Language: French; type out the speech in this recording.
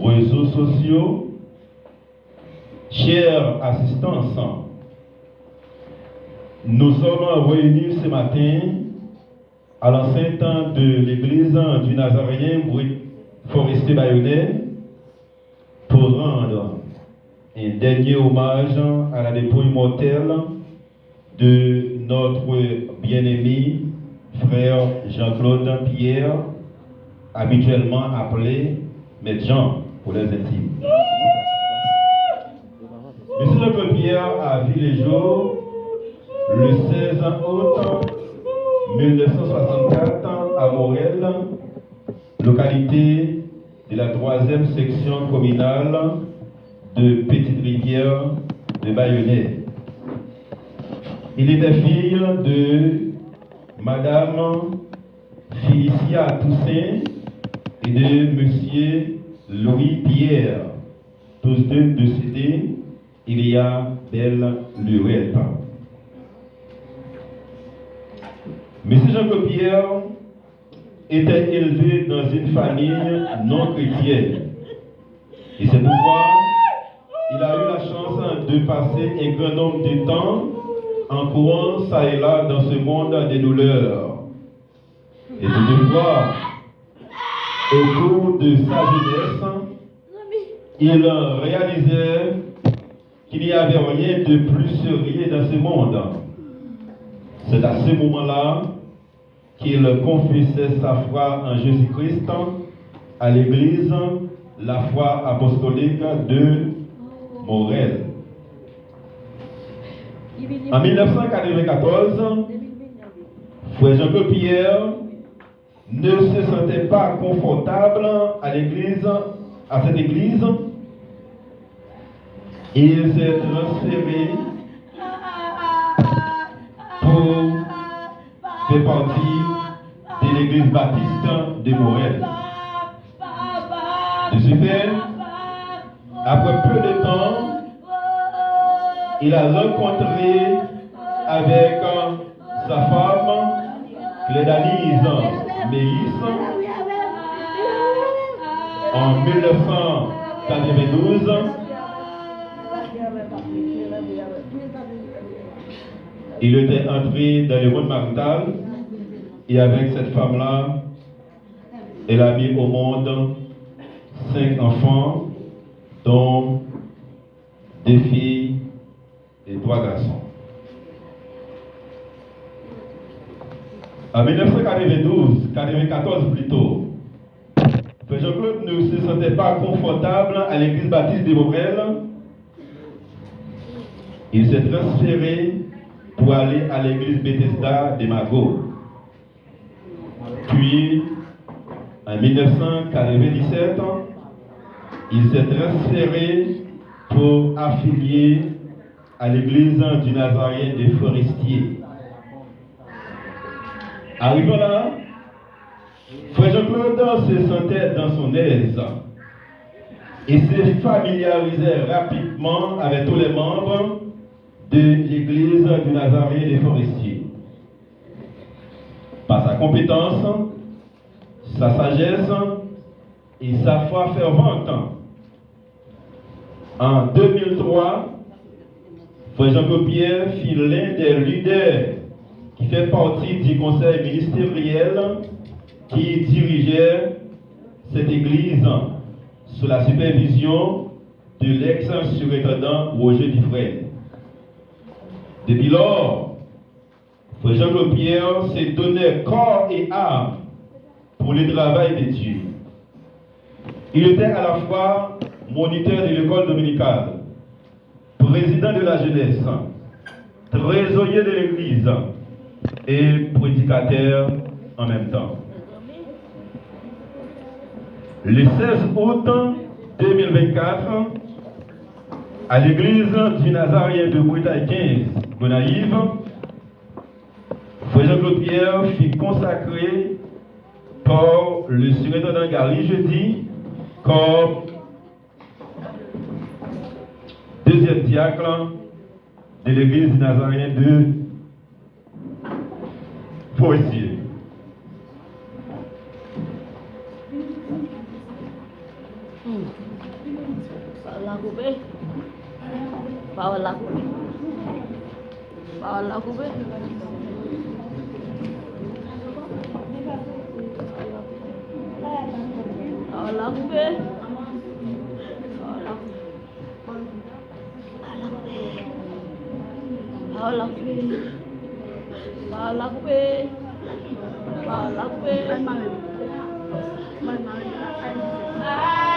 réseaux sociaux, chers assistants, nous sommes réunis ce matin à l'enceinte de l'église du Nazaréen Forestier Bayonnais pour rendre un dernier hommage à la dépouille mortelle de notre bien-aimé frère Jean-Claude Pierre, habituellement appelé Maître Jean pour les intimes. Monsieur Jean-Claude Pierre a vu les jours le 16 août 1964 à Morel, localité de la 3e section communale de Petite-Rivière de Bayonnais. Il était fille de Madame Félicia Toussaint et de Monsieur Louis Pierre, tous deux décédés il y a belle lurette. Monsieur Jean-Claude Pierre était élevé dans une famille non chrétienne. Et c'est pourquoi il a eu la chance de passer un grand nombre de temps en courant ça et là dans ce monde des douleurs. Et toutefois, au cours de sa jeunesse, il réalisait qu'il n'y avait rien de plus sérieux dans ce monde. C'est à ce moment-là qu'il confessait sa foi en Jésus-Christ à l'église, la foi apostolique de Morel. En 1994, frère Jean-Claude Pierre ne se sentait pas confortable à cette église. Il s'est transféré pour faire partie de l'église baptiste de Morel. De ce fait, après peu de temps, il a rencontré avec sa femme, Clédanise Mélis, en 1992. Il était entré dans le monde marital et avec cette femme-là, elle a mis au monde 5 enfants, dont 2 filles et 3 garçons. En 1994 plutôt, frère Jean-Claude ne se sentait pas confortable à l'église baptiste de Morel. Il s'est transféré pour aller à l'église Bethesda de Mago. Puis, en 1997, il s'est transféré pour affilier à l'église du Nazaréen des Forestiers. Arrivant là, frère Jean-Claude se sentait dans son aise et se familiarisait rapidement avec tous les membres de l'église du Nazaréen des Forestiers. Par sa compétence, sa sagesse et sa foi fervente. En 2003, frère Jean-Claude Pierre fut l'un des leaders qui fait partie du conseil ministériel qui dirigeait cette église sous la supervision de l'ex-surintendant Roger Dufresne. Depuis lors, frère Jean-Claude Pierre s'est donné corps et âme pour le travail de Dieu. Il était à la fois moniteur de l'école dominicale, président de la jeunesse, trésorier de l'église et prédicateur en même temps. Le 16 août 2024, à l'église du Nazaréen de Bretagne 15, Gonaïve, frère Jean-Claude Pierre fut consacré par le surintendant Gary jeudi comme deuxième diacre de l'église du Nazaréen de Forestier. Bawal aku be. Bawal aku. Bawal aku be. Bawal aku be. Bawal aku be. Bawal aku be. Bawal aku be. Bawal aku be.